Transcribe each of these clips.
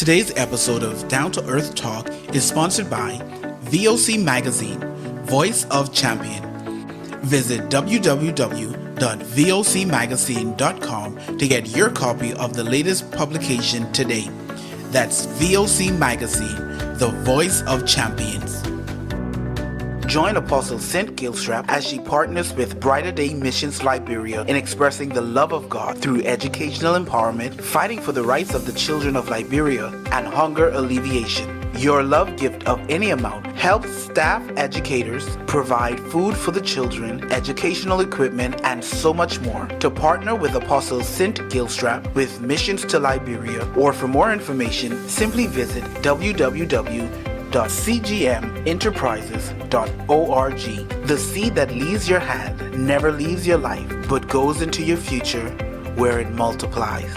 Today's episode of Down to Earth Talk is sponsored by VOC Magazine, Voice of Champion. Visit www.vocmagazine.com to get your copy of the latest publication today. That's VOC Magazine, the Voice of Champions. Join Apostle Cint Gilstrap as she partners with Brighter Day Missions Liberia in expressing the love of God through educational empowerment, fighting for the rights of the children of Liberia, and hunger alleviation. Your love gift of any amount helps staff educators, provide food for the children, educational equipment, and so much more. To partner with Apostle Cint Gilstrap with Missions to Liberia, or for more information, simply visit www.cgmenterprises.org. The seed that leaves your hand never leaves your life, but goes into your future where it multiplies.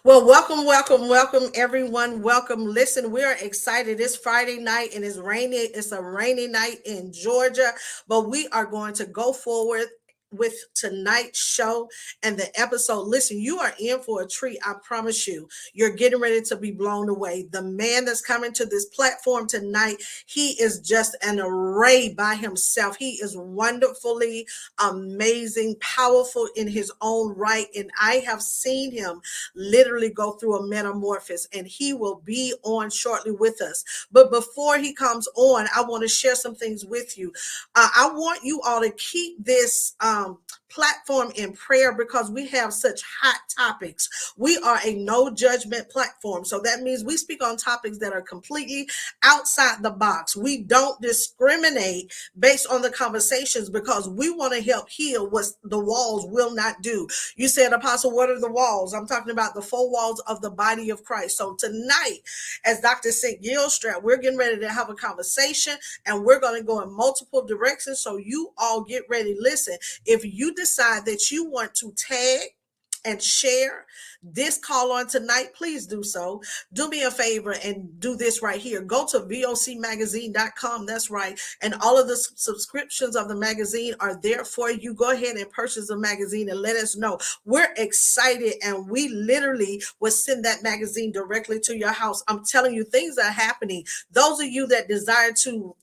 Well, welcome, everyone. Welcome. Listen, we are excited. It's Friday night and it's rainy. It's a rainy night in Georgia, but we are going to go forward with tonight's show and the episode. Listen, you are in for a treat. I promise you. You're getting ready to be blown away. The man that's coming to this platform tonight, he is just an array by himself. He is wonderfully amazing, powerful in his own right. And I have seen him literally go through a metamorphosis, and he will be on shortly with us. But before he comes on, I want to share some things with you. I want you all to keep this platform in prayer because we have such hot topics. We are a no judgment platform. So that means we speak on topics that are completely outside the box. We don't discriminate based on the conversations because we want to help heal what the walls will not do. You said, Apostle, what are the walls? I'm talking about the four walls of the body of Christ. So tonight, as Dr. Cint Gilstrap, we're getting ready to have a conversation and we're going to go in multiple directions. So you all get ready. Listen, if you decide that you want to tag and share this call on tonight, please do so. Do me a favor and do this right here. Go to vocmagazine.com. That's right. And all of the subscriptions of the magazine are there for you. Go ahead and purchase the magazine and let us know. We're excited and we literally will send that magazine directly to your house. I'm telling you, things are happening. Those of you that desire to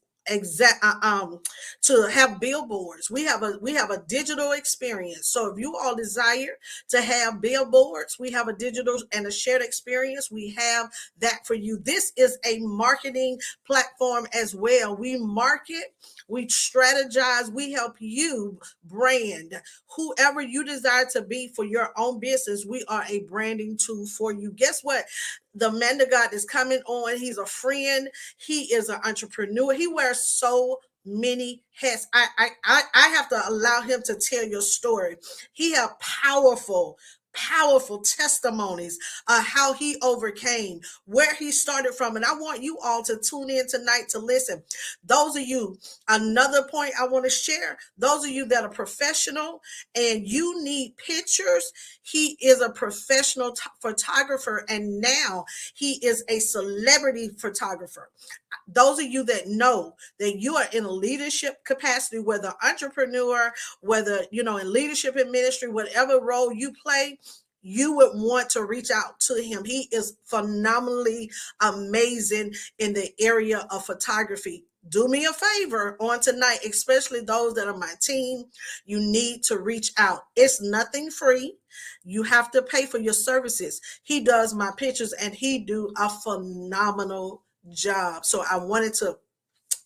have billboards, we have a digital experience. So if you all desire to have billboards, we have a digital and a shared experience. We have that for you. This is a marketing platform as well. We market, we strategize, we help you brand whoever you desire to be for your own business. We are a branding tool for you. Guess what? The man of God is coming on. He's a friend. He is an entrepreneur. He wears so many hats. I have to allow him to tell your story. He has powerful testimonies, how he overcame, where he started from. And I want you all to tune in tonight to listen. Those of you, another point I want to share, those of you that are professional and you need pictures, he is a professional photographer, and now he is a celebrity photographer. Those of you that know that you are in a leadership capacity, whether entrepreneur, whether, in leadership in ministry, whatever role you play, you would want to reach out to him. He is phenomenally amazing in the area of photography. Do me a favor on tonight, especially those that are my team. You need to reach out. It's nothing free. You have to pay for your services. He does my pictures and he do a phenomenal job. So I wanted to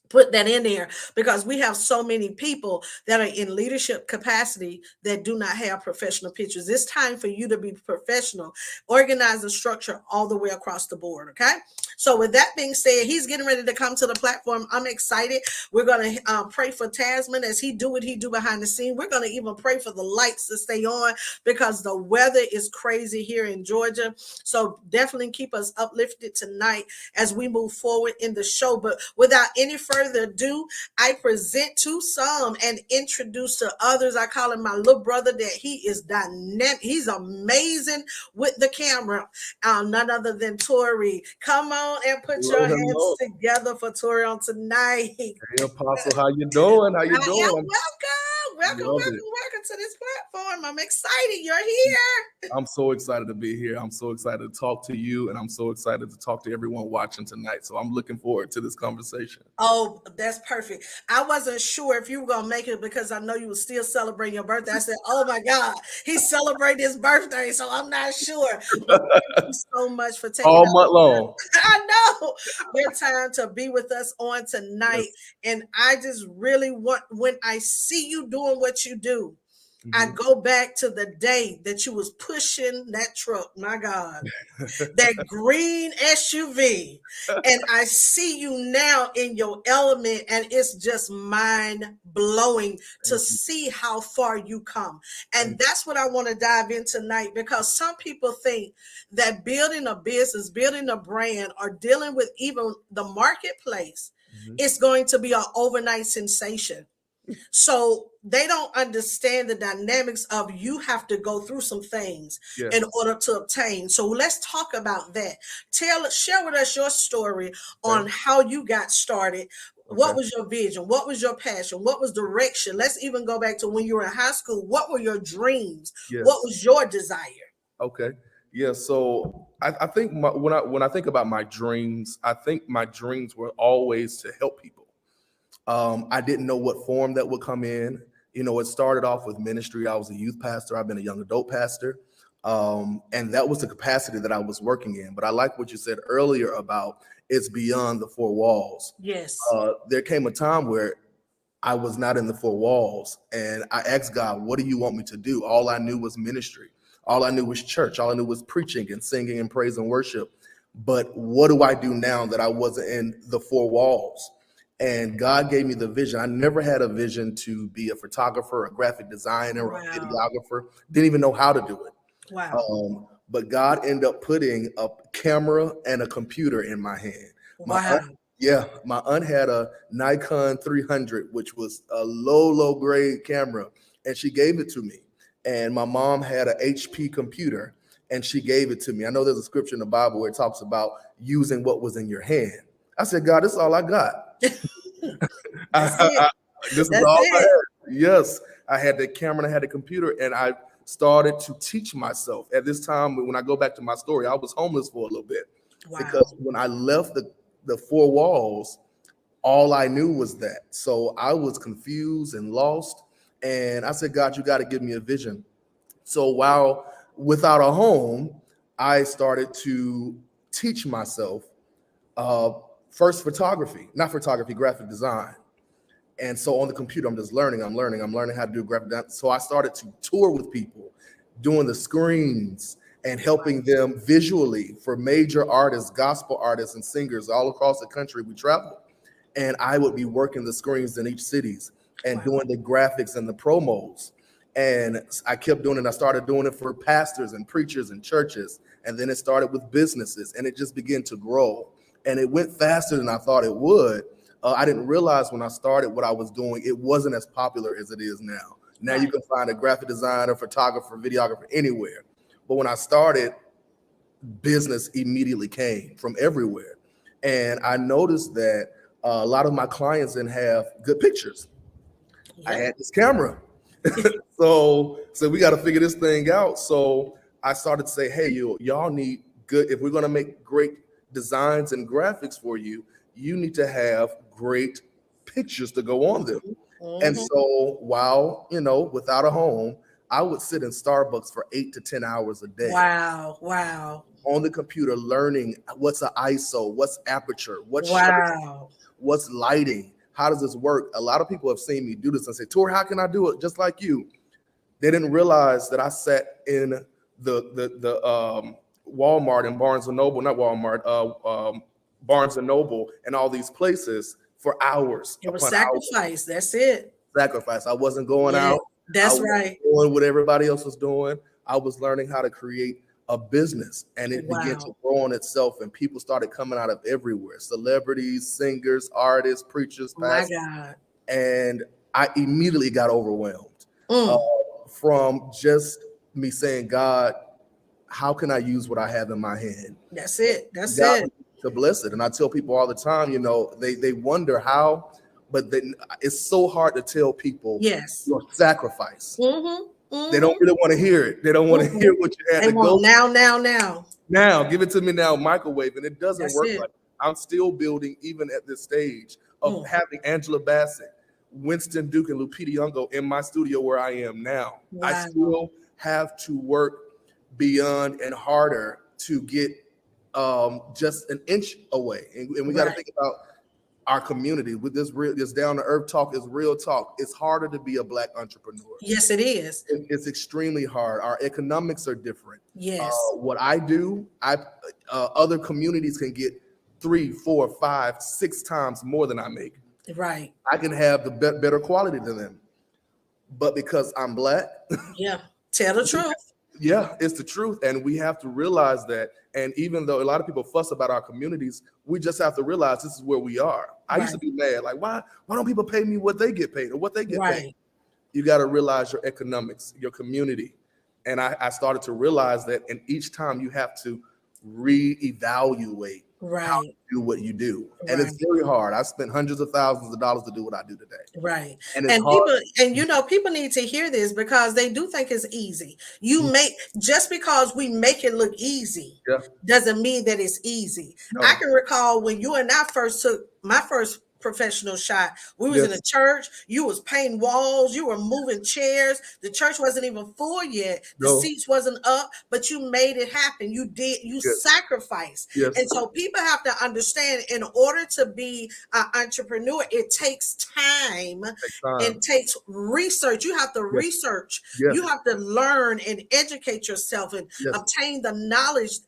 put that in there because we have so many people that are in leadership capacity that do not have professional pictures. It's time for you to be professional, organize the structure all the way across the board. Okay. So with that being said, he's getting ready to come to the platform. I'm excited. We're going to pray for Tasman as he do what he do behind the scene. We're going to even pray for the lights to stay on because the weather is crazy here in Georgia. So definitely keep us uplifted tonight as we move forward in the show. But without any further further ado, I present to some and introduce to others. I call him my little brother, that he is dynamic. He's amazing with the camera. None other than Tory. Come on and put your hands together for Tory on tonight. Hey, Apostle, how you doing? How you I am doing? welcome to this platform. I'm excited you're here. I'm so excited to be here. I'm so excited to talk to you, and I'm so excited to talk to everyone watching tonight. So I'm looking forward to this conversation. Oh, that's perfect. I wasn't sure if you were gonna make it because I know you were still celebrating your birthday. I said, "Oh my God, he's celebrating his birthday," so I'm not sure. But thank you so much for taking all month long. I know your time to be with us on tonight, and I just really want, when I see you doing what you do, I go back to the day that you was pushing that truck, my God, that green SUV, and I see you now in your element, and it's just mind-blowing to see how far you come. And that's what I want to dive in tonight, because some people think that building a business, building a brand, or dealing with even the marketplace is going to be an overnight sensation. So they don't understand the dynamics of, you have to go through some things in order to obtain. So let's talk about that. Share with us your story on how you got started. What was your vision? What was your passion? What was direction? Let's even go back to when you were in high school. What were your dreams? What was your desire? Okay. Yeah. So I think when I think about my dreams, I think my dreams were always to help people. I didn't know what form that would come in. You know, it started off with ministry. I was a youth pastor. I've been a young adult pastor. And that was the capacity that I was working in. But I like what you said earlier about it's beyond the four walls. Yes. There came a time where I was not in the four walls, and I asked God, what do you want me to do? All I knew was ministry. All I knew was church. All I knew was preaching and singing and praise and worship. But what do I do now that I wasn't in the four walls? And God gave me the vision. I never had a vision to be a photographer, a graphic designer, or a videographer. Didn't even know how to do it. Wow. But God ended up putting a camera and a computer in my hand. Wow. My aunt had a Nikon 300, which was a low grade camera, and she gave it to me. And my mom had an HP computer, and she gave it to me. I know there's a scripture in the Bible where it talks about using what was in your hand. I said, God, this is all I got. This is all I had. Yes, I had the camera and I had the computer, and I started to teach myself. At this time, when I go back to my story, I was homeless for a little bit because when I left the four walls, all I knew was that. So I was confused and lost, and I said, God, you got to give me a vision. So while without a home, I started to teach myself first graphic design. And so on the computer, I'm learning how to do graphic design. So I started to tour with people, doing the screens and helping them visually for major artists, gospel artists and singers all across the country. We traveled, and I would be working the screens in each cities and doing the graphics and the promos. And I kept doing it. I started doing it for pastors and preachers and churches. And then it started with businesses, and it just began to grow. And it went faster than I thought it would. I didn't realize when I started what I was doing, it wasn't as popular as it is now. Now you can find a graphic designer, photographer, videographer anywhere. But when I started, business immediately came from everywhere. And I noticed that a lot of my clients didn't have good pictures. I had this camera. So we got to figure this thing out. So I started to say, hey, y'all need good, if we're going to make great designs and graphics for you, you need to have great pictures to go on them. And so while, without a home, I would sit in Starbucks for 8 to 10 hours a day. Wow. On the computer, learning what's an ISO, what's aperture, what's shutter, what's lighting, how does this work? A lot of people have seen me do this and say, Tory, how can I do it just like you? They didn't realize that I sat in the Walmart and Barnes and Noble, not Walmart, Barnes and Noble and all these places for hours. It was sacrifice. That's it. Sacrifice. I wasn't going out. That's right. Doing what everybody else was doing. I was learning how to create a business, and it began to grow on itself, and people started coming out of everywhere, celebrities, singers, artists, preachers, pastors. My God. And I immediately got overwhelmed from just me saying, God, how can I use what I have in my hand? That's it. That's God it. To bless it. And I tell people all the time, you know, they wonder how, but then it's so hard to tell people your sacrifice. They don't really want to hear it. They don't want to hear what you had to go now. Give it to me now, microwave. And it doesn't work like that. I'm still building, even at this stage, of having Angela Bassett, Winston Duke, and Lupita Nyong'o in my studio where I am now. Wow. I still have to work beyond and harder to get just an inch away. And we got to think about our community with this down to earth talk is real talk. It's harder to be a Black entrepreneur. Yes, it is. It's extremely hard. Our economics are different. Yes. What I do, other communities can get 3, 4, 5, 6 times more than I make. Right. I can have the better quality than them, but because I'm Black. Yeah. Tell the truth. Yeah, it's the truth. And we have to realize that. And even though a lot of people fuss about our communities, we just have to realize this is where we are. I used to be mad, like, why don't people pay me what they get paid or what they get paid? You got to realize your economics, your community. And I started to realize that, and each time you have to reevaluate how to do what you do. And it's very hard. I spent hundreds of thousands of dollars to do what I do today. Right. And it's hard. People need to hear this because they do think it's easy. Just because we make it look easy doesn't mean that it's easy. No. I can recall when you and I first took my first professional shot. We was in a church. You was painting walls. You were moving chairs. The church wasn't even full yet. The seats wasn't up, but you made it happen. You did. You sacrificed. And so people have to understand, in order to be an entrepreneur, it takes time. It takes research. You have to research. You have to learn and educate yourself and obtain the knowledge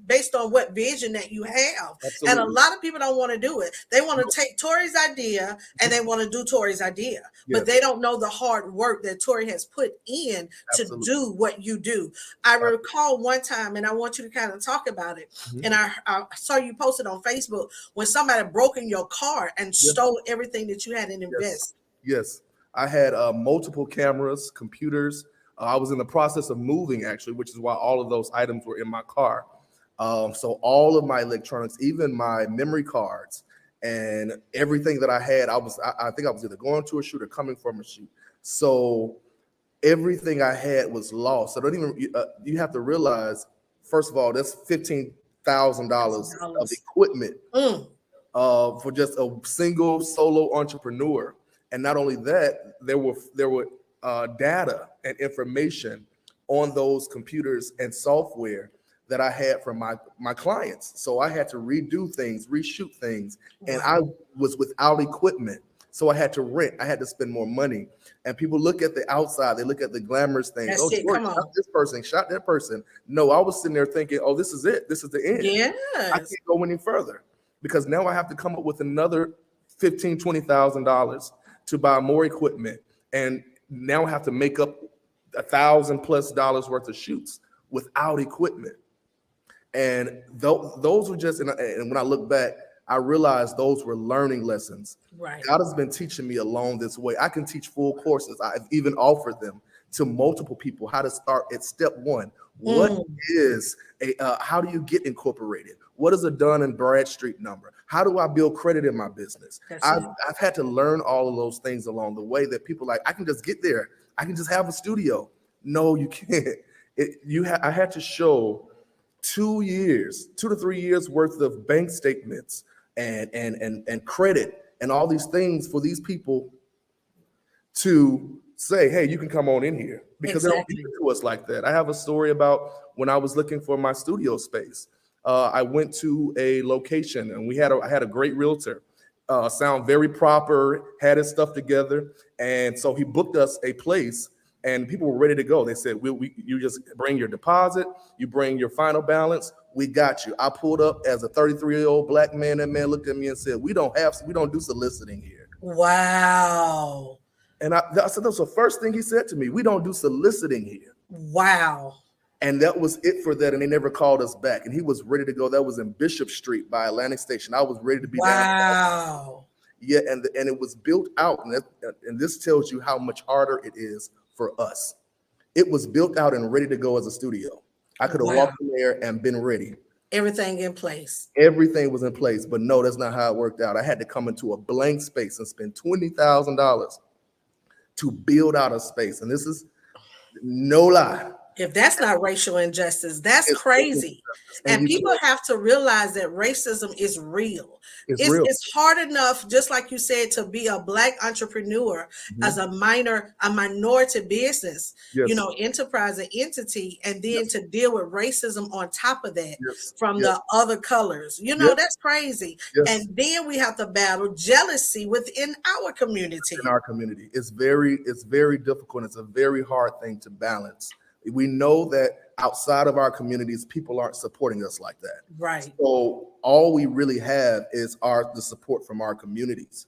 based on what vision that you have. Absolutely. And a lot of people don't want to do it. They want to take Tory's idea and they want to do Tory's idea, but they don't know the hard work that Tory has put in to do what you do. I recall one time, and I want you to kind of talk about it. And I saw you posted on Facebook when somebody broke in your car and stole everything that you had in invest. Yes. I had multiple cameras, computers. I was in the process of moving, actually, which is why all of those items were in my car. So all of my electronics, even my memory cards, and everything that I had, I think I was either going to a shoot or coming from a shoot. So everything I had was lost. So you have to realize, first of all, that's $15,000 of equipment for just a single solo entrepreneur. And not only that, there were data and information on those computers and software that I had from my clients. So I had to redo things, reshoot things, and I was without equipment. So I had to rent. I had to spend more money. And people look at the outside. They look at the glamorous things. Shot this person, shot that person. No, I was sitting there thinking, oh, this is it. This is the end. Yes. I can't go any further because now I have to come up with another $15,000, $20,000 to buy more equipment. And now I have to make up $1,000+ worth of shoots without equipment. And those were just, and when I look back, I realized those were learning lessons. Right. God has been teaching me along this way. I can teach full courses. I've even offered them to multiple people how to start at step one. What is how do you get incorporated? What is a Dun and Bradstreet number? How do I build credit in my business? I've had to learn all of those things along the way that people I can just get there. I can just have a studio. No, you can't. I had to show 2 to 3 years worth of bank statements and credit and all these things for these people to say, hey, you can come on in here, because they don't give it to us like that. I have a story about when I was looking for my studio space. I went to a location and I had a great realtor, sound very proper, had his stuff together. And so he booked us a place and people were ready to go. They said, you just bring your deposit, you bring your final balance, we got you. I pulled up as a 33-year-old Black man. That man looked at me and said, we don't do soliciting here. Wow. And I said, that's the first thing he said to me. We don't do soliciting here. Wow. And that was it for that. And they never called us back. And he was ready to go. That was in Bishop Street by Atlantic Station. I was ready to be down. Wow. Yeah, and it was built out. And this tells you how much harder it is for us. It was built out and ready to go as a studio. I could have walked in there and been ready. Everything in place. Everything was in place. But no, that's not how it worked out. I had to come into a blank space and spend $20,000 to build out a space. And this is no lie. If that's not racial injustice, that's crazy. And people have to realize that racism is real. It's real. It's hard enough, just like you said, to be a Black entrepreneur as a minority business, enterprise and entity, and then to deal with racism on top of that from the other colors. That's crazy. And then we have to battle jealousy within our community. In our community. It's very difficult. It's a very hard thing to balance. We know that outside of our communities, people aren't supporting us like that. Right. So all we really have is the support from our communities.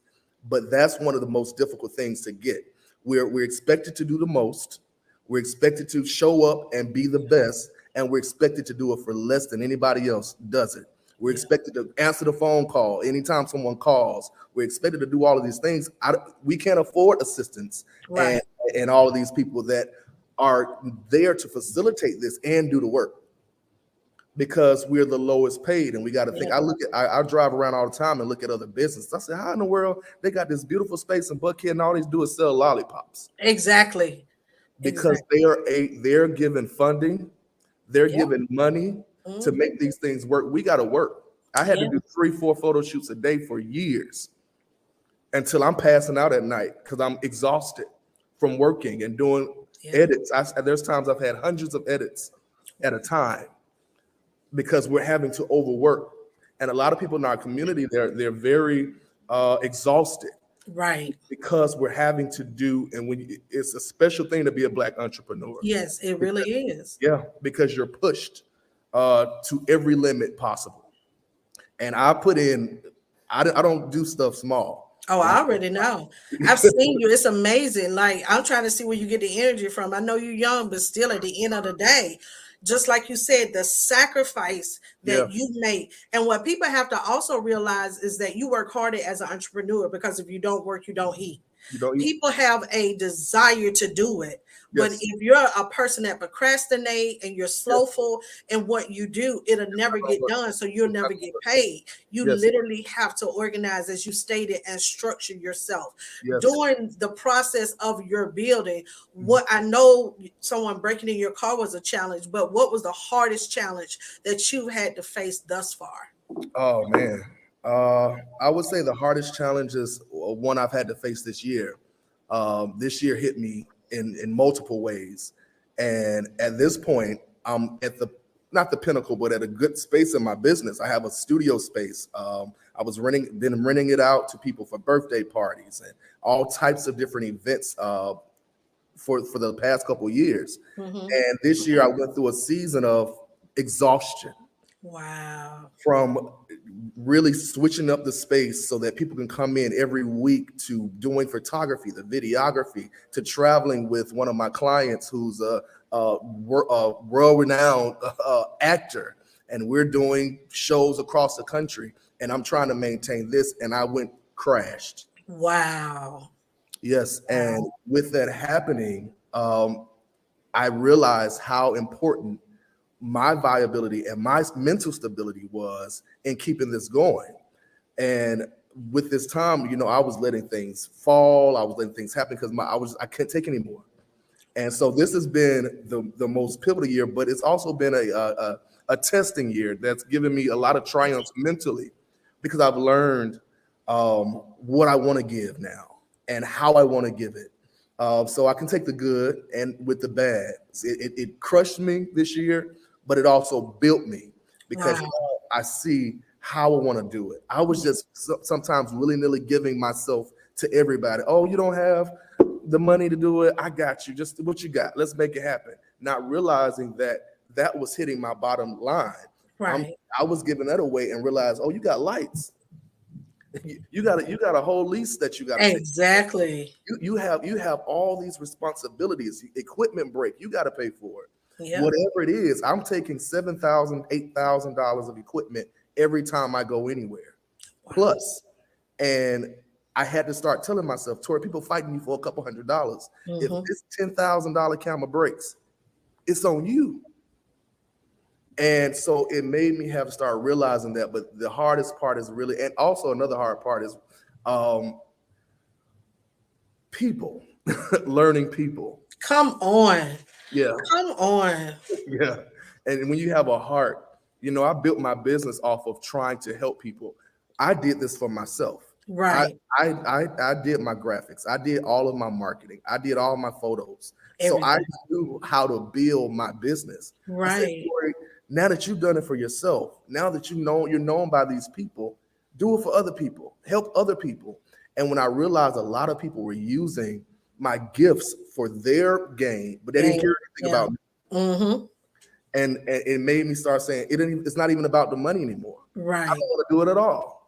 But that's one of the most difficult things to get. We're expected to do the most. We're expected to show up and be the best. And we're expected to do it for less than anybody else does it. We're expected to answer the phone call anytime someone calls. We're expected to do all of these things. We can't afford assistance and all of these people that are there to facilitate this and do the work, because we're the lowest paid. And we got to think. I drive around all the time and look at other businesses. I say, how in the world they got this beautiful space in Buckhead and all they do is sell lollipops? Exactly. Because they're given funding, they're given money to make these things work. We got to work. I had to do 3-4 photo shoots a day for years until I'm passing out at night because I'm exhausted from working and doing edits. There's times I've had hundreds of edits at a time because we're having to overwork. And a lot of people in our community, they're very exhausted. Right. Because we're having to do, and it's a special thing to be a Black entrepreneur. Yes, it really is. Yeah, because you're pushed to every limit possible. And I don't do stuff small. Oh, I already know. I've seen you. It's amazing. Like, I'm trying to see where you get the energy from. I know you're young, but still at the end of the day, just like you said, the sacrifice that you make. And what people have to also realize is that you work harder as an entrepreneur, because if you don't work, you don't eat. People have a desire to do it. But if you're a person that procrastinate and you're slowful in what you do, it'll never get done. So you'll never get paid. You literally have to organize, as you stated, and structure yourself. During the process of your building, what I know, someone breaking in your car was a challenge, but what was the hardest challenge that you had to face thus far? Oh, man. I would say the hardest challenge is one I've had to face this year. This year hit me in multiple ways. And at this point, I'm at not the pinnacle, but at a good space in my business. I have a studio space. I was been renting it out to people for birthday parties and all types of different events for the past couple of years. And this year I went through a season of exhaustion. Wow. From really switching up the space so that people can come in every week, to doing photography, the videography, to traveling with one of my clients who's a world-renowned actor. And we're doing shows across the country. And I'm trying to maintain this, and I crashed. Wow. Yes. And with that happening, I realized how important my viability and my mental stability was in keeping this going. And with this time, I was letting things fall. I was letting things happen because I couldn't take anymore. And so this has been the most pivotal year, but it's also been a testing year that's given me a lot of triumphs mentally, because I've learned what I want to give now and how I want to give it. So I can take the good and with the bad. It crushed me this year, but it also built me, because I see how I want to do it. I was just sometimes willy-nilly giving myself to everybody. Oh, you don't have the money to do it? I got you. Just what you got. Let's make it happen. Not realizing that was hitting my bottom line. Right. I was giving that away and realized, oh, you got lights. You got a whole lease that you got to exactly. You have all these responsibilities. Equipment break, you got to pay for it. Whatever it is, I'm taking $7,000, $8,000 of equipment every time I go anywhere. Wow. Plus, and I had to start telling myself, Tory, people fighting me for a couple $100. If this $10,000 camera breaks, it's on you. And so it made me have to start realizing that. But the hardest part is really, and also another hard part is people, learning people. Come on. Yeah. Come on. Yeah. And when you have a heart, you know, I built my business off of trying to help people. I did this for myself. Right. I did my graphics. I did all of my marketing. I did all my photos. Everything. So I knew how to build my business. Right. I said, now that you've done it for yourself, now that you know you're known by these people, do it for other people. Help other people. And when I realized a lot of people were using my gifts for their gain, but they didn't care anything about me. And it made me start saying it's not even about the money anymore. Right. I don't want to do it at all.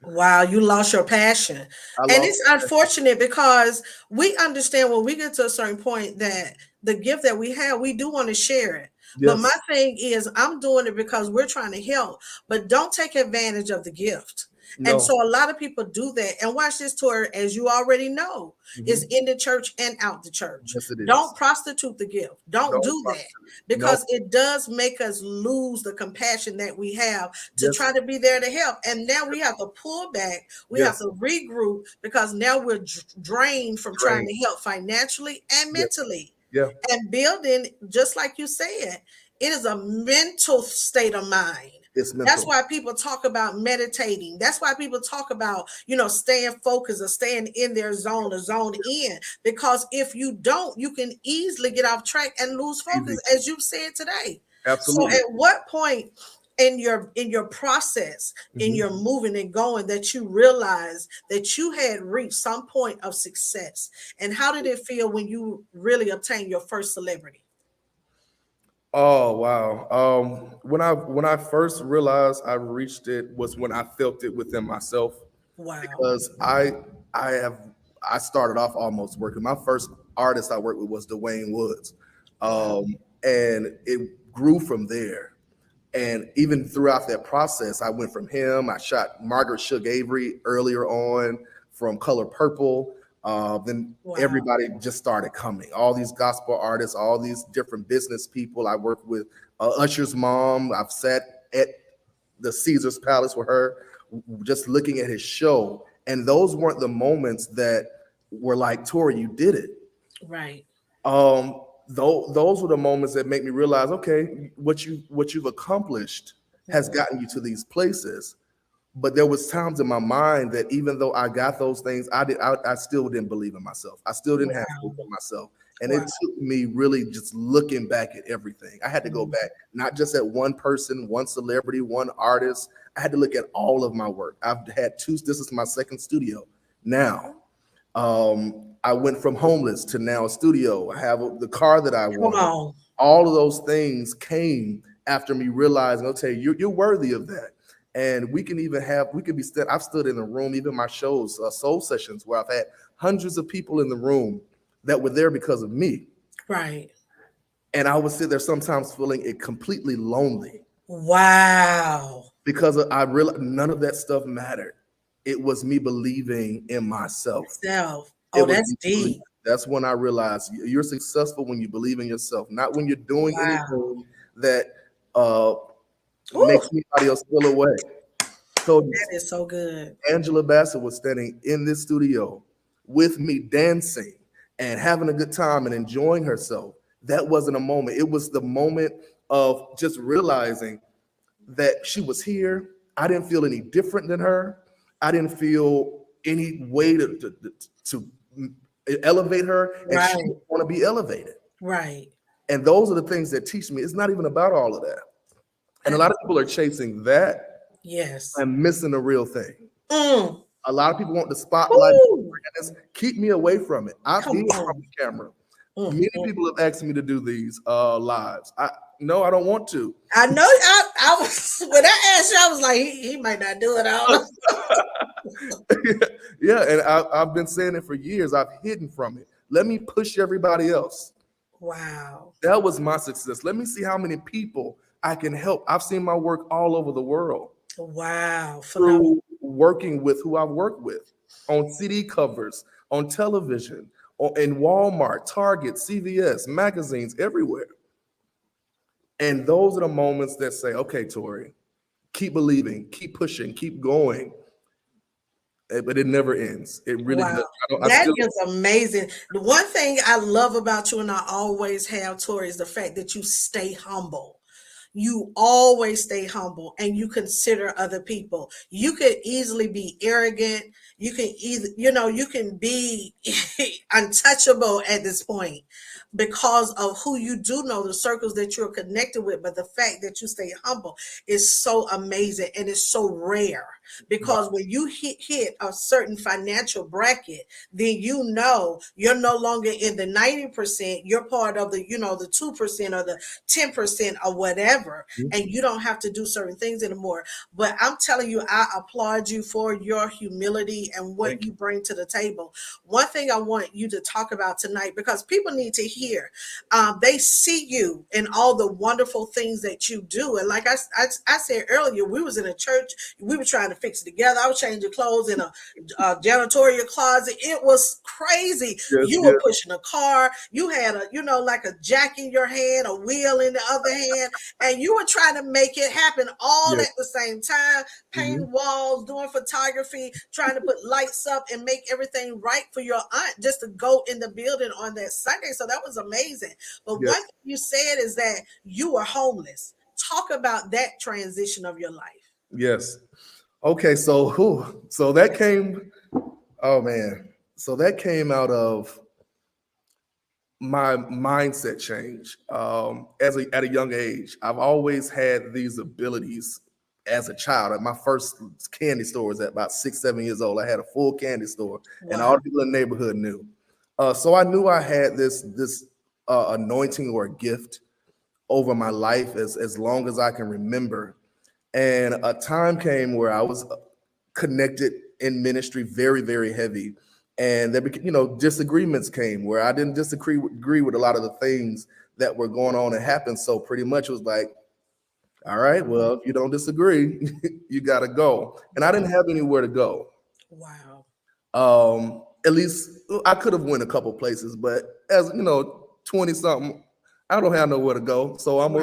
Wow, you lost your passion. And it's unfortunate because we understand when we get to a certain point that the gift that we have, we do want to share it. Yes. But my thing is, I'm doing it because we're trying to help, but don't take advantage of the gift. No. And so a lot of people do that. And watch this, Tory, as you already know, is in the church and out the church. Yes, it is. Don't prostitute the gift. Don't do that, because it does make us lose the compassion that we have to try to be there to help. And now we have to pull back. We have to regroup, because now we're drained from trying to help financially and mentally. Yeah. And building, just like you said, it is a mental state of mind. That's why people talk about meditating. That's why people talk about, you know, staying focused or staying in their zone or zone in. Because if you don't, you can easily get off track and lose focus, as you said today. Absolutely. So at what point in your process, in your moving and going, that you realize that you had reached some point of success? And how did it feel when you really obtained your first celebrity? Oh, wow. When I first realized I reached it was when I felt it within myself. Wow. Because I started off almost working. My first artist I worked with was Dwayne Woods. And it grew from there. And even throughout that process, I went from him. I shot Margaret Suge Avery earlier on from Color Purple. Then everybody just started coming. All these gospel artists, all these different business people. I worked with Usher's mom. I've sat at the Caesar's Palace with her, just looking at his show. And those weren't the moments that were like, Tory, you did it. Right. Those were the moments that make me realize, okay, what you've accomplished has gotten you to these places. But there was times in my mind that even though I got those things, I still didn't believe in myself. I still didn't have hope in myself. And it took me really just looking back at everything. I had to go back, not just at one person, one celebrity, one artist. I had to look at all of my work. I've had this is my second studio now. I went from homeless to now a studio. I have the car that I want. All of those things came after me realizing, okay, you're worthy of that. And I've stood in a room, even my shows, soul sessions, where I've had hundreds of people in the room that were there because of me. Right. And I would sit there sometimes feeling it completely lonely. Wow. Because I realized none of that stuff mattered. It was me believing in myself. That's deep. That's when I realized you're successful when you believe in yourself, not when you're doing anything that makes anybody else feel away. So that is so good. Angela Bassett was standing in this studio with me, dancing and having a good time and enjoying herself. That wasn't a moment. It was the moment of just realizing that she was here. I didn't feel any different than her. I didn't feel any way to elevate her, and she didn't want to be elevated. Right. And those are the things that teach me it's not even about all of that. And a lot of people are chasing that. Yes. And missing the real thing. A lot of people want the spotlight. And keep me away from it. I've been from the camera. Many people have asked me to do these lives. No, I don't want to. I know. I was when I asked you, I was like, he might not do it all. Yeah, and I've been saying it for years. I've hidden from it. Let me push everybody else. Wow. That was my success. Let me see how many people I can help. I've seen my work all over the world. Wow. Through working with who I've worked with on CD covers, on television, in Walmart, Target, CVS, magazines, everywhere. And those are the moments that say, okay, Tory, keep believing, keep pushing, keep going. But it never ends. It really Wow. does. That is amazing. The one thing I love about you, and I always have, Tory, is the fact that you stay humble. You always stay humble and you consider other people. You could easily be arrogant. You can either, you can be untouchable at this point because of who you do know, the circles that you're connected with. But the fact that you stay humble is so amazing and it's so rare, because when you hit a certain financial bracket, then you're no longer in the 90%. You're part of the, the 2% or the 10% or whatever, and you don't have to do certain things anymore. But I'm telling you, I applaud you for your humility and what you bring to the table. One thing I want you to talk about tonight, because people need to hear, they see you in all the wonderful things that you do. And like I said earlier, we was in a church, we were trying to fix it together. I was changing clothes in a janitorial closet. It was crazy. You were pushing a car. You had like a jack in your hand, a wheel in the other hand, and you were trying to make it happen all at the same time, painting walls, doing photography, trying to put lights up and make everything right for your aunt just to go in the building on that Sunday. So that was amazing. But one thing you said is that you were homeless. Talk about that transition of your life. Yes. Okay, so that came, oh man. So that came out of my mindset change. At a young age, I've always had these abilities as a child. My first candy store was at about 6, 7 years old. I had a full candy store, and all the people in the neighborhood knew. So I knew I had this anointing or a gift over my life as long as I can remember. And a time came where I was connected in ministry very, very heavy. And there, disagreements came where I didn't agree with a lot of the things that were going on and happened. So pretty much it was like, all right, well, if you don't disagree, you got to go. And I didn't have anywhere to go. Wow. At least I could have went a couple places, but as 20 something, I don't have nowhere to go. So I'm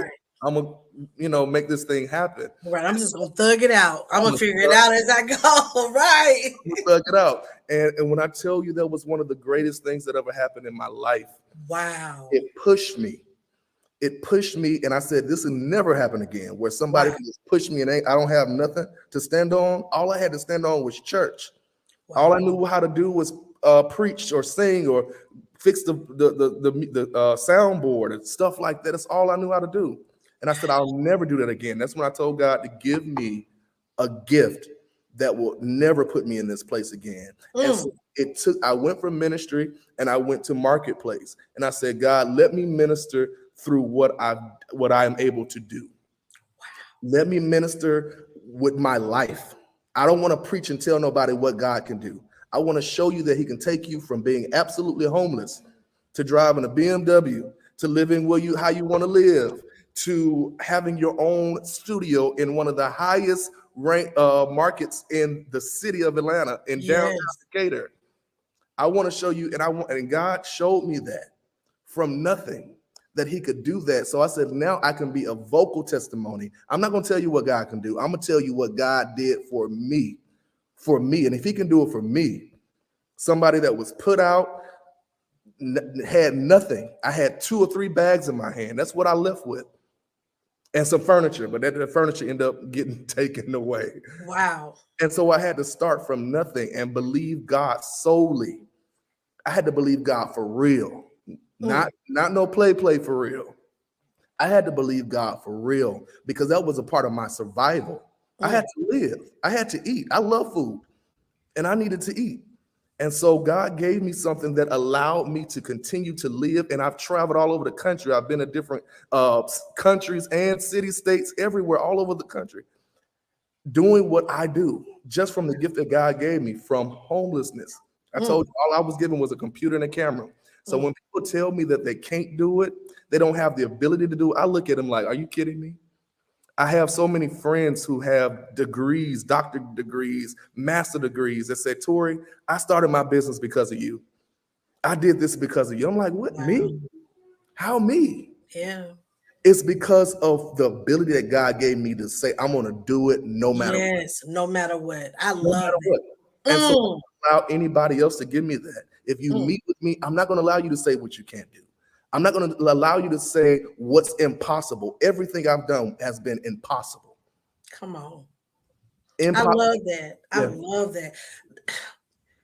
gonna make this thing happen. Right. I'm just gonna thug it out. I'm gonna figure it out as I go. Right. Thug it out. And when I tell you that was one of the greatest things that ever happened in my life. Wow. It pushed me. And I said, this will never happen again, where somebody can just push me and I don't have nothing to stand on. All I had to stand on was church. Wow. All I knew how to do was preach or sing or fix the soundboard and stuff like that. That's all I knew how to do. And I said, I'll never do that again. That's when I told God to give me a gift that will never put me in this place again. And so I went from ministry and I went to marketplace. And I said, God, let me minister through what I am able to do. Wow. Let me minister with my life. I don't want to preach and tell nobody what God can do. I want to show you that he can take you from being absolutely homeless to driving a BMW, to living how you want to live, to having your own studio in one of the highest ranked markets in the city of Atlanta, in downtown Decatur. I want to show you, and God showed me that from nothing, that he could do that. So I said, now I can be a vocal testimony. I'm not going to tell you what God can do. I'm going to tell you what God did for me. And if he can do it for me, somebody that was put out, had nothing. I had 2 or 3 bags in my hand. That's what I left with. And some furniture, but the furniture ended up getting taken away. Wow. And so I had to start from nothing and believe God solely. I had to believe God for real. Not no play for real. I had to believe God for real because that was a part of my survival. I had to live. I had to eat. I love food and I needed to eat. And so God gave me something that allowed me to continue to live. And I've traveled all over the country. I've been to different countries and cities, states, everywhere, all over the country, doing what I do just from the gift that God gave me from homelessness. I told you all I was given was a computer and a camera. So when people tell me that they can't do it, they don't have the ability to do it, I look at them like, are you kidding me? I have so many friends who have degrees, doctor degrees, master degrees that say, Tory, I started my business because of you. I did this because of you. I'm like, what, me? How me? Yeah. It's because of the ability that God gave me to say, I'm going to do it no matter what. Yes, no matter what. I No love matter it. what. And so I don't allow anybody else to give me that. If you meet with me, I'm not going to allow you to say what you can't do. I'm not going to allow you to say what's impossible. Everything I've done has been impossible. Come on. Impossible. I love that. I love that.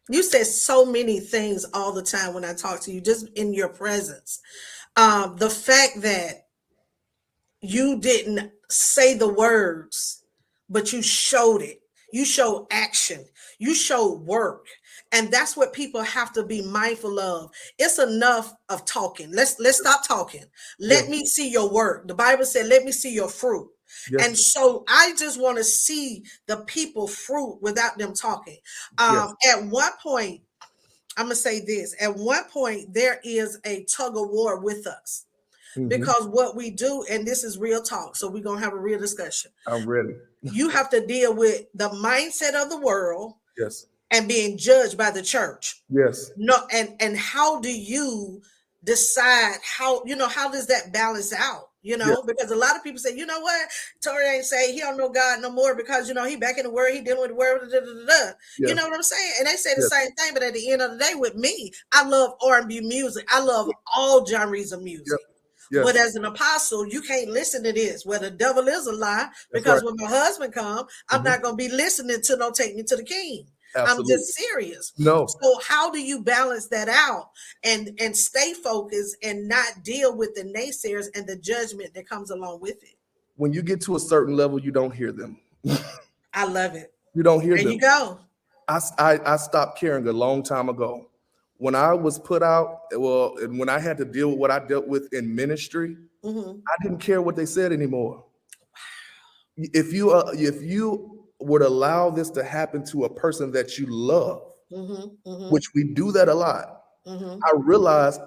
You said so many things all the time when I talk to you, just in your presence. The fact that you didn't say the words, but you showed it. You showed action. You showed work. And that's what people have to be mindful of. It's enough of talking. Let's stop talking. Let me see your work. The Bible said, let me see your fruit. Yes. And so I just want to see the people fruit without them talking. At one point, I'm going to say this. At one point, there is a tug of war with us. Because what we do, and this is real talk, so we're going to have a real discussion. I'm ready. You have to deal with the mindset of the world. Yes. And being judged by the church. Yes. No, and how do you decide how does that balance out? Because a lot of people say, you know what, Tory ain't say he don't know God no more because he back in the word, he dealing with the word. You know what I'm saying? And they say the same thing, but at the end of the day, with me, I love R&B music. I love all genres of music. Yes. But as an apostle, you can't listen to this where the devil is a lie, because when my husband comes, I'm not going to be listening to no Take Me to the King. Absolutely. I'm just serious. No. So how do you balance that out and stay focused and not deal with the naysayers and the judgment that comes along with it? When you get to a certain level, you don't hear them. I love it. You don't hear them. There you go. I stopped caring a long time ago. When I was put out, and when I had to deal with what I dealt with in ministry, I didn't care what they said anymore. If you would allow this to happen to a person that you love, which we do that a lot, I realized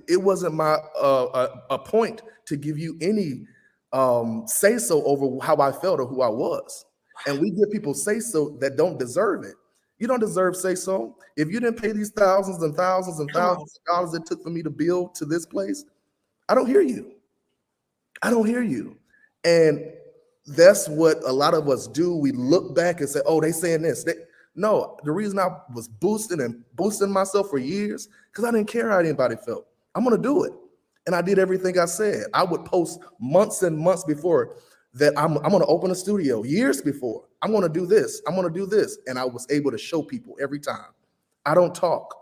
it wasn't my a point to give you any say so over how I felt or who I was. And we give people say so that don't deserve it. You don't deserve say so. If you didn't pay these thousands and thousands and thousands of dollars it took for me to build to this place, I don't hear you. I don't hear you. And that's what a lot of us do. We look back and say, oh, they saying this. No, the reason I was boosting myself for years, because I didn't care how anybody felt. I'm going to do it. And I did everything I said. I would post months and months before that I'm going to open a studio, years before. I'm going to do this. I'm going to do this. And I was able to show people every time. I don't talk.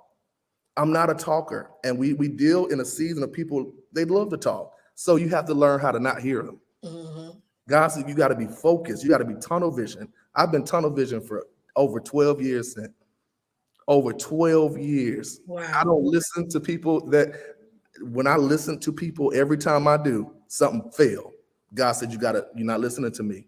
I'm not a talker. And we deal in a season of people, they love to talk. So you have to learn how to not hear them. God said you got to be focused. You got to be tunnel vision. I've been tunnel vision for over 12 years since. Over 12 years. Wow. I don't listen to people when I listen to people, every time I do, something fail. God said you're not listening to me.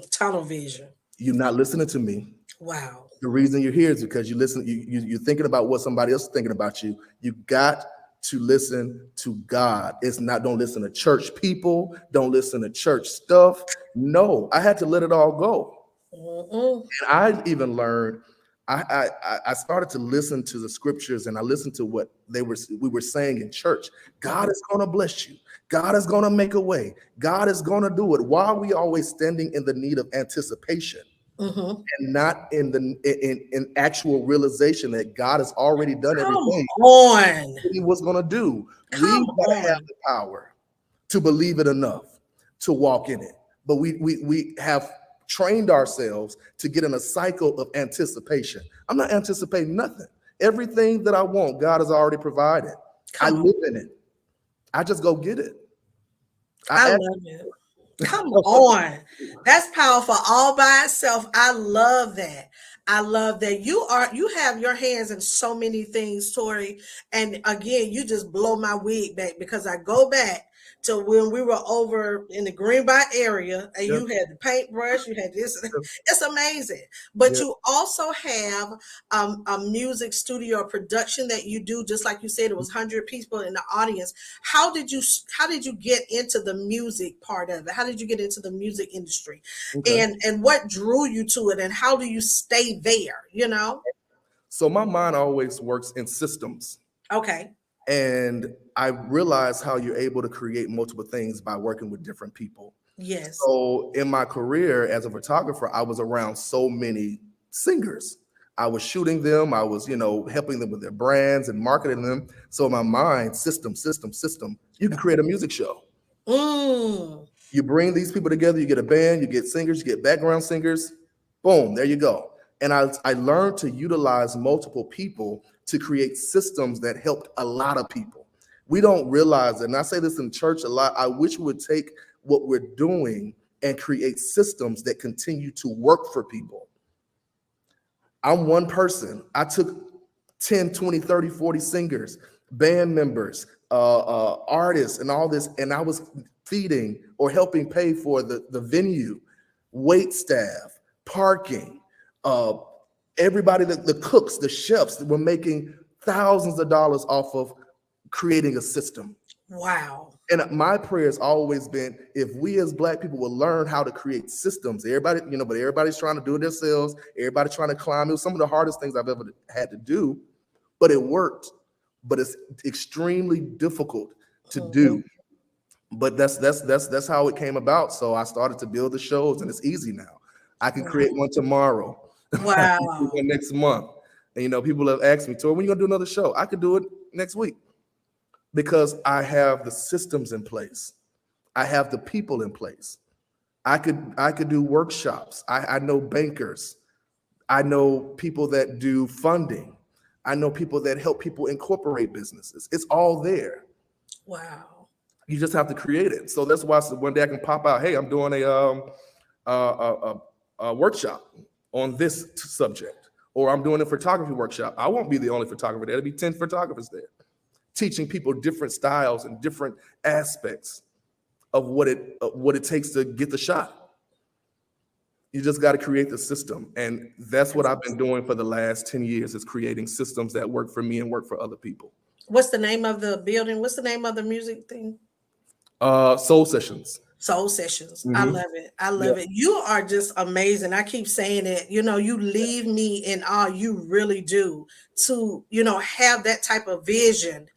Tunnel vision. You're not listening to me. Wow. The reason you're here is because you're thinking about what somebody else is thinking about you. You got to listen to God. Don't listen to church people. Don't listen to church stuff. No, I had to let it all go. And I even learned, I started to listen to the scriptures, and I listened to what we were saying in church. God is going to bless you. God is going to make a way. God is going to do it. Why are we always standing in the need of anticipation? And not in actual realization that God has already done everything He was going to do. We gotta have the power to believe it enough to walk in it. But we have trained ourselves to get in a cycle of anticipation. I'm not anticipating nothing. Everything that I want, God has already provided. I live in it. I just go get it. I love it. Come on. That's powerful all by itself. I love that. I love that you have your hands in so many things, Tory. And again, you just blow my wig back, because I go back to when we were over in the Greenbelt area, and you had the paintbrush, you had this. It's amazing. But you also have a music studio or production that you do, just like you said, it was 100 people in the audience. How did you get into the music part of it? How did you get into the music industry? And what drew you to it, and how do you stay there, you know? So my mind always works in systems. Okay. And I realized how you're able to create multiple things by working with different people. Yes. So in my career as a photographer, I was around so many singers. I was shooting them. I was, helping them with their brands and marketing them. So in my mind, system, you can create a music show. You bring these people together, you get a band, you get singers, you get background singers, boom, there you go. And I learned to utilize multiple people to create systems that helped a lot of people. We don't realize it, and I say this in church a lot. I wish we would take what we're doing and create systems that continue to work for people. I'm one person. I took 10, 20, 30, 40 singers, band members, artists, and all this, and I was feeding or helping pay for the venue, wait staff, parking, everybody, the cooks, the chefs, were making thousands of dollars off of creating a system. Wow. And my prayer has always been, if we as Black people will learn how to create systems, everybody, but everybody's trying to do it themselves, everybody's trying to climb. It was some of the hardest things I've ever had to do, but it worked. But it's extremely difficult to do. But that's how it came about. So I started to build the shows, and it's easy now. I can create one tomorrow. Wow. Next month. And people have asked me, Tory, when are you gonna do another show? I could do it next week because I have the systems in place. I have the people in place. I could do workshops. I know bankers. I know people that do funding. I know people that help people incorporate businesses. It's all there. Wow. You just have to create it. So that's why one day I can pop out, hey, I'm doing a workshop on this subject, or I'm doing a photography workshop. I won't be the only photographer there. There'll be 10 photographers there, teaching people different styles and different aspects of what it takes to get the shot. You just got to create the system. And that's what I've been doing for the last 10 years, is creating systems that work for me and work for other people. What's the name of the building? What's the name of the music thing? Soul Sessions. Soul Sessions. I love it. I love it. You are just amazing. I keep saying it. You leave me in awe. You really do, to, have that type of vision.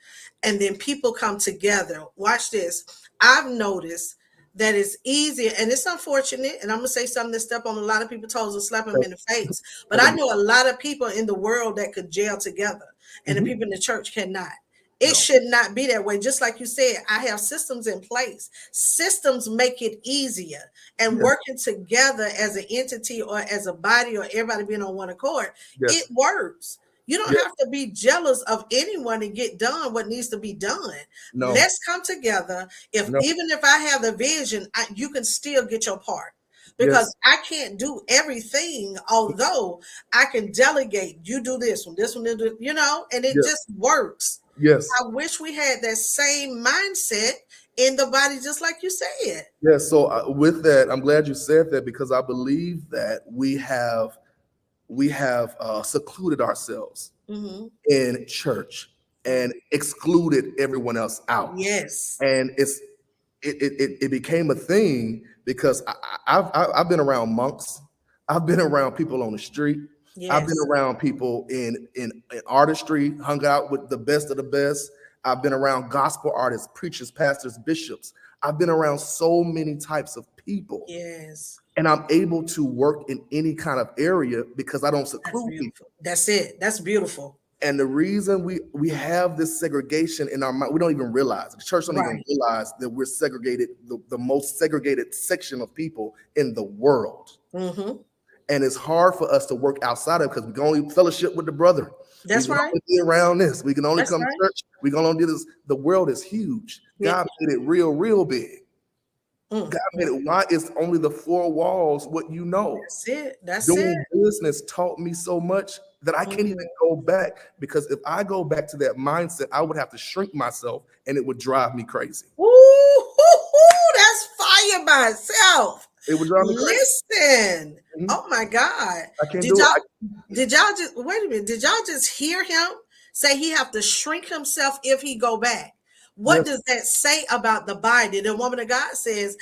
And then people come together. Watch this. I've noticed that it's easier, and it's unfortunate, and I'm going to say something that step on a lot of people's toes and slap them in the face. But I know a lot of people in the world that could gel together, and the people in the church cannot. It should not be that way. Just like you said, I have systems in place. Systems make it easier. And working together as an entity or as a body, or everybody being on one accord, it works. You don't have to be jealous of anyone to get done what needs to be done. No. Let's come together. Even if I have the vision, you can still get your part. Because I can't do everything, although I can delegate. You do this one, and it just works. Yes. I wish we had that same mindset in the body, just like you said. Yes. So with that, I'm glad you said that, because I believe that we have secluded ourselves in church and excluded everyone else out. Yes. And it became a thing because I've been around monks. I've been around people on the street. Yes. I've been around people in artistry, hung out with the best of the best. I've been around gospel artists, preachers, pastors, bishops. I've been around so many types of people. Yes. And I'm able to work in any kind of area because I don't seclude people. That's it. That's beautiful. And the reason we have this segregation in our mind, we don't even realize. The church don't even realize that we're segregated, the most segregated section of people in the world. And it's hard for us to work outside of it because we can only fellowship with the brother. That's right. We can only be around this. We can only come to church. We can only do this. The world is huge. God made it real, real big. God made it. Why is only the four walls what you know? That's it. That's Doing business taught me so much that I can't even go back, because if I go back to that mindset, I would have to shrink myself and it would drive me crazy. Woo! That's fire by itself. It would drive me crazy. Listen. Oh my God. I can't do it. Did y'all just wait a minute? Did y'all just hear him say he have to shrink himself if he go back? What does that say about the body? The woman of God says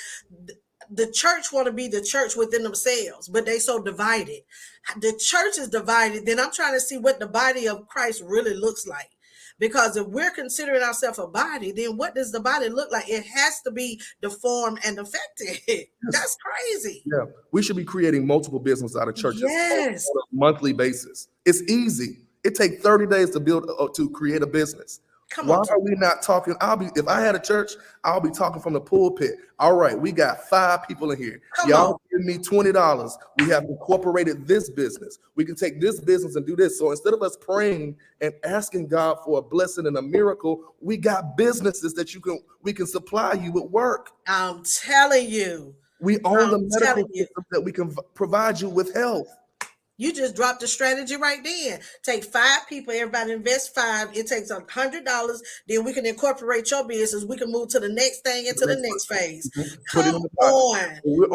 the church want to be the church within themselves, but they so divided. The church is divided. Then I'm trying to see what the body of Christ really looks like. Because if we're considering ourselves a body, then what does the body look like? It has to be deformed and affected. That's crazy. Yeah, we should be creating multiple businesses out of churches on a monthly basis. It's easy. It takes 30 days to create a business. Why are we not talking? If I had a church, I'll be talking from the pulpit. All right, we got 5 people in here. Y'all give me $20. We have incorporated this business. We can take this business and do this. So instead of us praying and asking God for a blessing and a miracle, we got businesses that we can supply you with work. I'm telling you. We own the medical system that we can provide you with health. You just dropped the strategy right then. Take 5 people, everybody invest 5. It takes $100. Then we can incorporate your business. We can move to the next thing and to the next phase. Come on.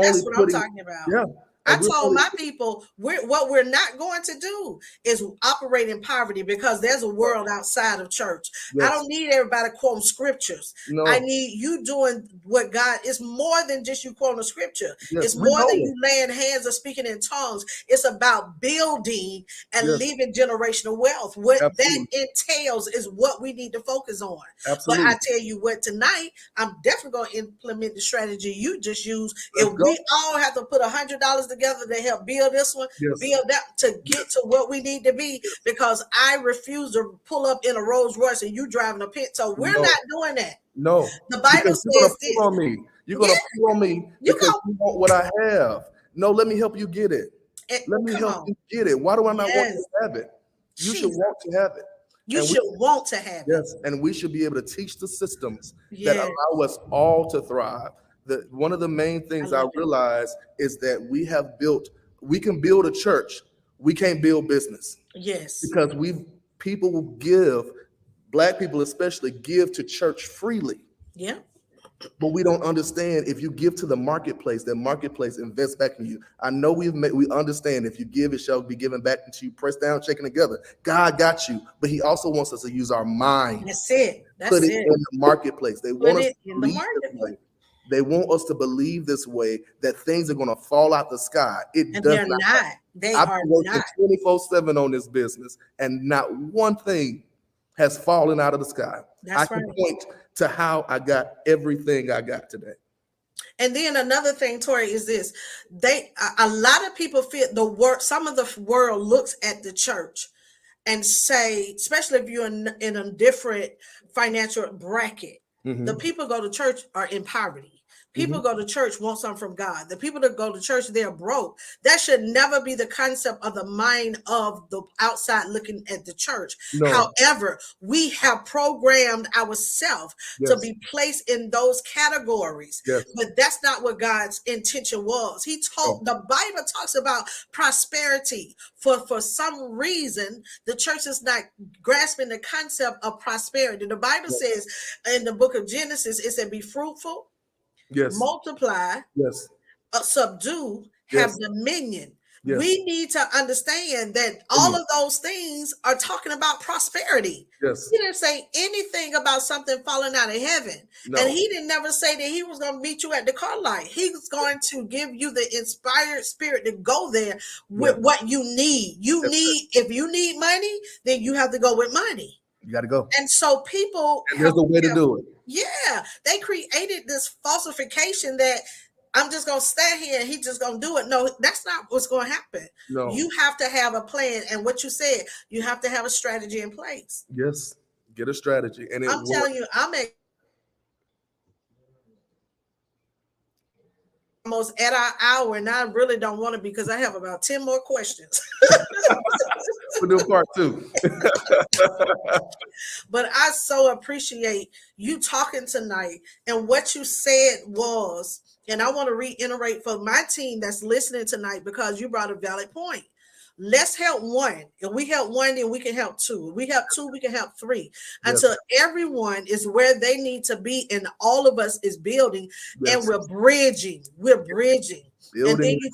That's what I'm talking about. Yeah. I told my people, what we're not going to do is operate in poverty because there's a world outside of church. I don't need everybody quoting scriptures. I need you doing what God is more than just you quoting a scripture. It's more than you laying hands or speaking in tongues. It's about building and leaving generational wealth. What that entails is what we need to focus on. But I tell you what, tonight, I'm definitely going to implement the strategy you just used. If we all have to put $100 together to help build this one, build that to get to what we need to be, because I refuse to pull up in a Rolls Royce and you driving a Pinto. We're not doing that. No. The Bible says this. You're going to pull on me because you want what I have. No, let me help you get it. Let me help you get it. Why do I not want to have it? You should want to have it. You should want to have it. Yes, and we should be able to teach the systems that allow us all to thrive. One of the main things I realize is that we can build a church. We can't build business. Yes. Because people will give, Black people especially, give to church freely. Yeah. But we don't understand if you give to the marketplace, that marketplace invests back in you. I know we understand if you give, it shall be given back into you, pressed down, shaken together. God got you, but he also wants us to use our mind. That's it. Put it in the marketplace. They want us to believe this way. They want us to believe this way, that things are going to fall out the sky. They're not. They I've are been working not. 24/7 on this business, and not one thing has fallen out of the sky. I can point to how I got everything I got today. And then another thing, Tory, is this: a lot of people feel some of the world looks at the church and say, especially if you're in a different financial bracket, the people go to church are in poverty. People go to church, want something from God. The people that go to church, they're broke. That should never be the concept of the mind of the outside looking at the church. No. However, we have programmed ourselves to be placed in those categories. Yes. But that's not what God's intention was. The Bible talks about prosperity. For some reason, the church is not grasping the concept of prosperity. The Bible says in the book of Genesis, it said, be fruitful. Yes. Multiply, yes, subdue, have dominion. Yes. We need to understand that all of those things are talking about prosperity. Yes. He didn't say anything about something falling out of heaven. No. And he didn't never say that he was going to meet you at the car light. He was going to give you the inspired spirit to go there with what you need. If you need money, then you have to go with money. You got to go. And so people, there's a way to do it. Yeah, they created this falsification that I'm just going to stand here and he's just going to do it. No, that's not what's going to happen. No. You have to have a plan. And what you said, you have to have a strategy in place. Yes, get a strategy. And I'm telling you, I'm almost at our hour, and I really don't want to because I have about 10 more questions. We'll do part 2. But I so appreciate you talking tonight, and what you said was, and I want to reiterate for my team that's listening tonight, because you brought a valid point. Let's help one. If we help one, then we can help two. If we help two, we can help three. Yes. Until everyone is where they need to be, and all of us is building, Yes. and we're bridging. We're bridging. Building. And then you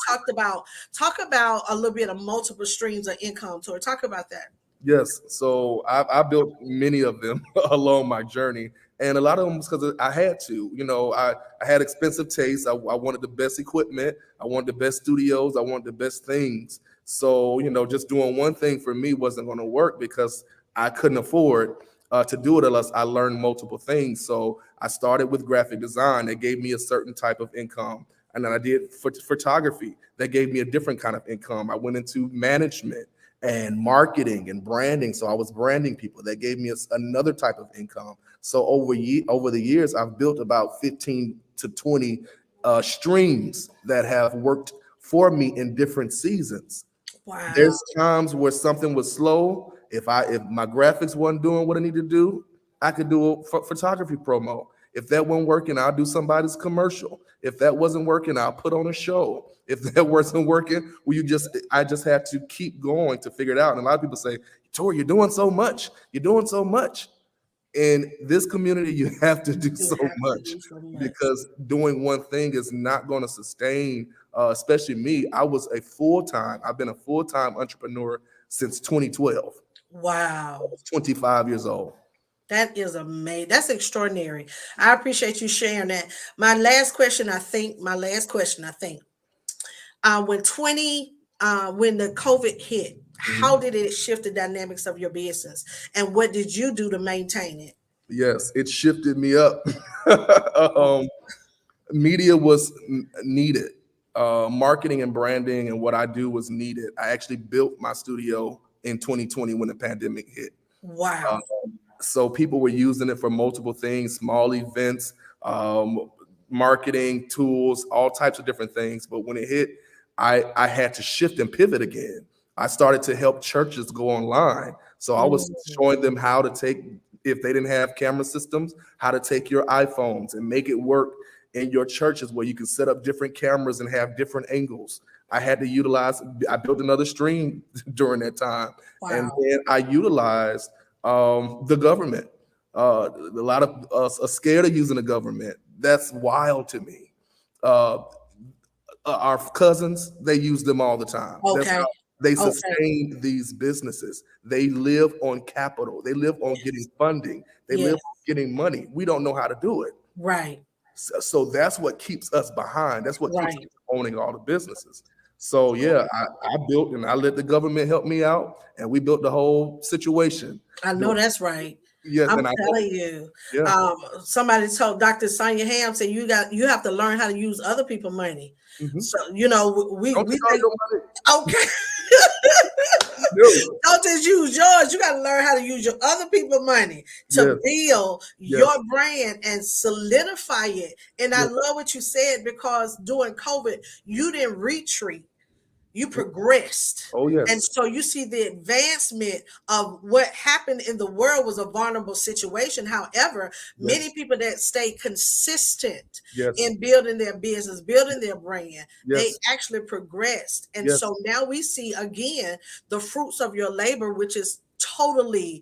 talk about a little bit of multiple streams of income. Tori, talk about that. Yes. So I built many of them along my journey. And a lot of them was because I had to. You know, I had expensive tastes. I wanted the best equipment. I wanted the best studios. I wanted the best things. So, you know, just doing one thing for me wasn't going to work because I couldn't afford to do it unless I learned multiple things. So I started with graphic design. That gave me a certain type of income. And then I did photography. That gave me a different kind of income. I went into management and marketing and branding. So I was branding people. That gave me another type of income. So over the years, I've built about 15 to 20 streams that have worked for me in different seasons. Wow. There's times where something was slow. If my graphics wasn't doing what I need to do, I could do a photography promo. If that wasn't working, I'll do somebody's commercial. If that wasn't working, I'll put on a show. If that wasn't working, I just had to keep going to figure it out. And a lot of people say, Tory, you're doing so much. You're doing so much. In this community, you have to do so much because doing one thing is not going to sustain, especially me. I've been a full-time entrepreneur since 2012. Wow. I was 25 years old. That is amazing. That's extraordinary. I appreciate you sharing that. My last question, I think, when the COVID hit, how did it shift the dynamics of your business, and what did you do to maintain it? Yes, it shifted me up. Media was needed. Marketing and branding and what I do was needed. I actually built my studio in 2020 when the pandemic hit. Wow. So people were using it for multiple things, small events, marketing tools, all types of different things. But when it hit, I had to shift and pivot again. I started to help churches go online. So I was showing them how to take, if they didn't have camera systems, how to take your iPhones and make it work in your churches where you can set up different cameras and have different angles. I built another stream during that time. Wow. And then I utilized the government. A lot of us are scared of using the government. That's wild to me. Our cousins, they use them all the time. Okay. That's how they sustain these businesses. They live on capital. They live on getting funding. They live on getting money. We don't know how to do it. Right. So that's what keeps us behind. That's what keeps us owning all the businesses. So yeah, I built and I let the government help me out, and we built the whole situation. I know that's right. Yes, I'm telling you. Yeah. Somebody told Dr. Sonia Ham said you have to learn how to use other people's money. Mm-hmm. So we think, okay. Don't just use yours. You got to learn how to use your other people's money to build your brand and solidify it. And I love what you said, because during COVID, you didn't retreat. You progressed. Oh, yes. And so you see the advancement of what happened in the world was a vulnerable situation. However, many people that stay consistent in building their business, building their brand, they actually progressed. And so now we see again the fruits of your labor, which is totally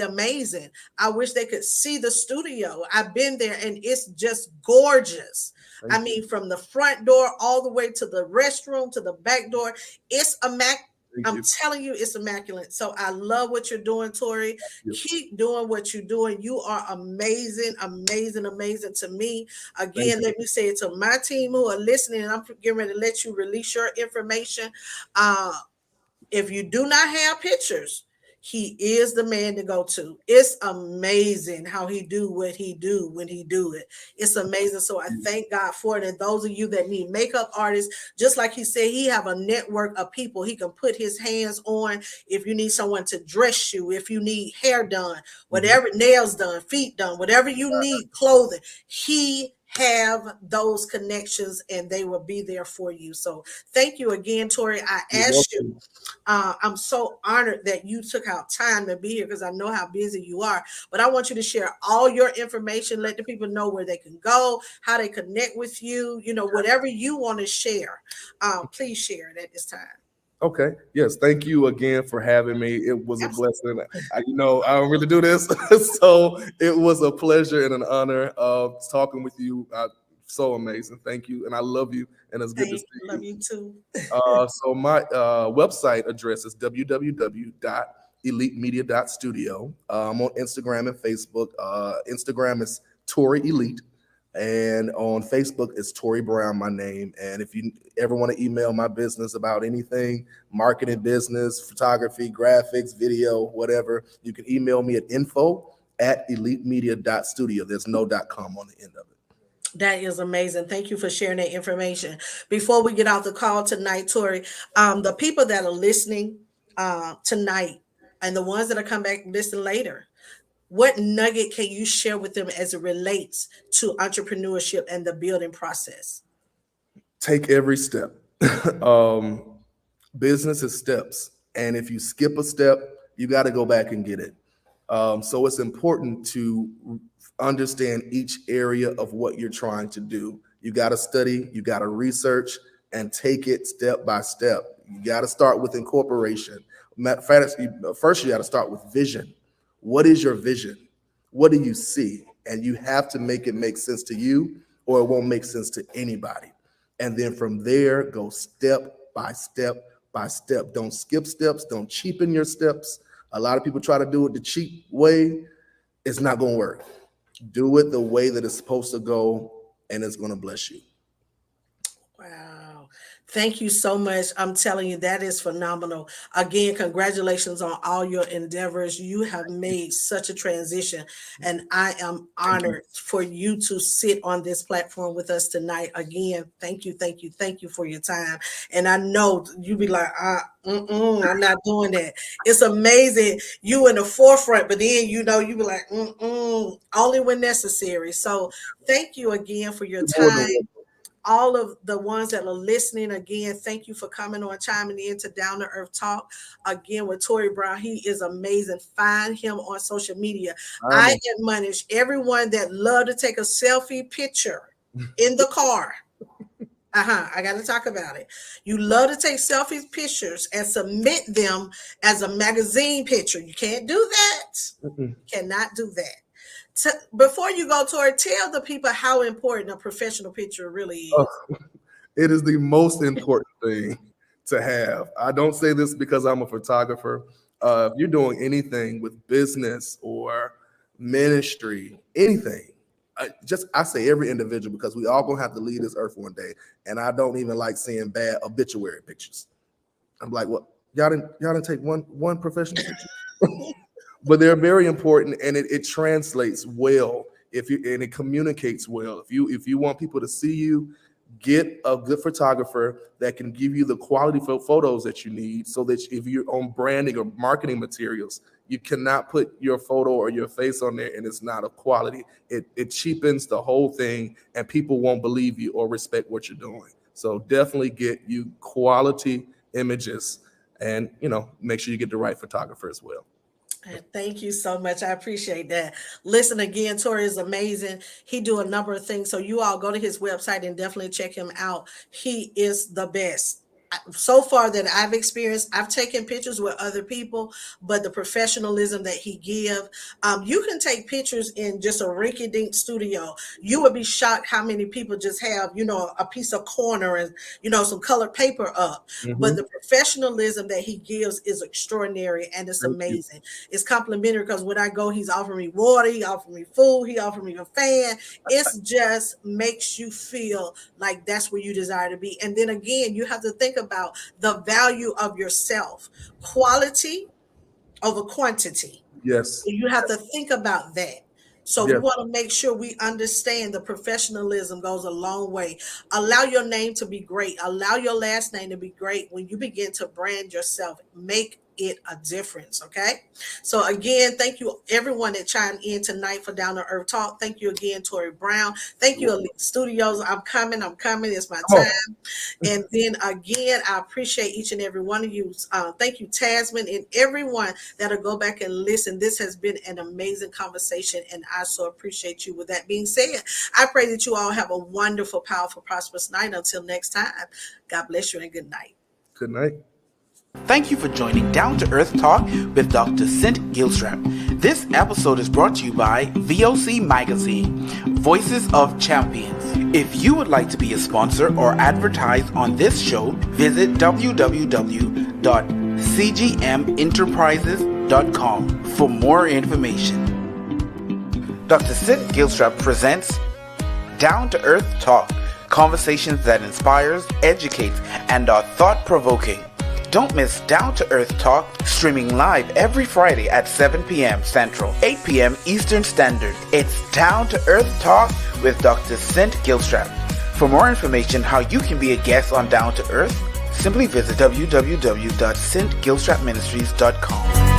amazing. I wish they could see the studio. I've been there and it's just gorgeous. I mean, from the front door all the way to the restroom, to the back door, it's immaculate. I'm telling you, it's immaculate. So I love what you're doing, Tory. Keep doing what you're doing. You are amazing, amazing, amazing to me. Again, let me say it to my team who are listening, and I'm getting ready to let you release your information. If you do not have pictures, he is the man to go to. It's amazing how he do what he do when he do it. It's amazing. So I thank God for it. And those of you that need makeup artists, just like he said, he have a network of people he can put his hands on. If you need someone to dress you, if you need hair done, whatever, nails done, feet done, whatever you need, clothing, he have those connections and they will be there for you. So thank you again, Tory. I asked you, I'm so honored that you took out time to be here because I know how busy you are, but I want you to share all your information. Let the people know where they can go, how they connect with you, whatever you want to share. Please share it at this time. Okay. Yes. Thank you again for having me. It was a blessing. I don't really do this, so it was a pleasure and an honor of talking with you. So amazing. Thank you, and I love you. And it's good to see you. Love you too. So my website address is www.elitemedia.studio. I'm on Instagram and Facebook. Instagram is Tory Elite, and on Facebook it's Tory Brown, my name. And if you ever want to email my business about anything, marketing, business, photography, graphics, video, whatever, you can email me at info@elitemedia.studio. There's no .com on the end of it. That is amazing. Thank you for sharing that information. Before we get out the call tonight, Tory, the people that are listening tonight and the ones that are come back and listen later, what nugget can you share with them as it relates to entrepreneurship and the building process? Take every step. Business is steps. And if you skip a step, you got to go back and get it. So it's important to understand each area of what you're trying to do. You got to study, you got to research, and take it step by step. You got to start with incorporation. First, you got to start with vision. What is your vision? What do you see? And you have to make it make sense to you, or it won't make sense to anybody. And then from there, go step by step by step. Don't skip steps. Don't cheapen your steps. A lot of people try to do it the cheap way. It's not going to work. Do it the way that it's supposed to go, and it's going to bless you. Wow. Thank you so much. I'm telling you, that is phenomenal. Again, congratulations on all your endeavors. You have made such a transition, and I am honored for you to sit on this platform with us tonight. Again, thank you for your time. And I know you be like, I'm not doing that. It's amazing. You in the forefront, but then you be like, only when necessary. So thank you again for your time. All of the ones that are listening, again, thank you for coming on, chiming in to Down to Earth Talk. Again, with Tory Brown, he is amazing. Find him on social media. I admonish everyone that love to take a selfie picture in the car. I got to talk about it. You love to take selfie pictures and submit them as a magazine picture. You can't do that. You cannot do that. Before you go, Tory, tell the people how important a professional picture really is. It is the most important thing to have. I don't say this because I'm a photographer. If you're doing anything with business or ministry, anything, I say every individual, because we all gonna have to leave this earth one day, and I don't even like seeing bad obituary pictures. I'm like, what? Y'all didn't take one professional picture. But they're very important, and it translates well and it communicates well. If you want people to see you, get a good photographer that can give you the quality photos that you need, so that if you're on branding or marketing materials, you cannot put your photo or your face on there and it's not of quality. It cheapens the whole thing, and people won't believe you or respect what you're doing. So definitely get you quality images, and make sure you get the right photographer as well. Thank you so much. I appreciate that. Listen, again, Tory is amazing. He do a number of things. So you all go to his website and definitely check him out. He is the best. So far that I've experienced, I've taken pictures with other people, but the professionalism that he give, you can take pictures in just a rinky-dink studio. You would be shocked how many people just have, a piece of corner and, some colored paper up. But the professionalism that he gives is extraordinary, and it's amazing. It's complimentary, because when I go, he's offering me water, he offered me food, he offered me a fan. It just makes you feel like that's where you desire to be. And then again, you have to think about the value of yourself. Quality over quantity. Yes. You have to think about that. So we want to make sure we understand the professionalism goes a long way. Allow your name to be great. Allow your last name to be great. When you begin to brand yourself, make it a difference. Okay. So again, thank you everyone that chimed in tonight for Down to Earth Talk. Thank you again, Tory Brown. Thank you, Elite Studios. I'm coming. It's my time. And then again, I appreciate each and every one of you. Thank you, Tasman, and everyone that'll go back and listen. This has been an amazing conversation, and I so appreciate you. With that being said, I pray that you all have a wonderful, powerful, prosperous night. Until next time, God bless you and good night. Good night. Thank you for joining Down to Earth Talk with Dr. Cint Gilstrap. This episode is brought to you by VOC Magazine, Voices of Champions. If you would like to be a sponsor or advertise on this show, visit www.cgmenterprises.com for more information. Dr. Cint Gilstrap presents Down to Earth Talk, conversations that inspires, educates, and are thought-provoking. Don't miss Down to Earth Talk, streaming live every Friday at 7 p.m. Central, 8 p.m. Eastern Standard. It's Down to Earth Talk with Dr. Cint Gilstrap. For more information how you can be a guest on Down to Earth, simply visit www.cintgilstrapministries.com.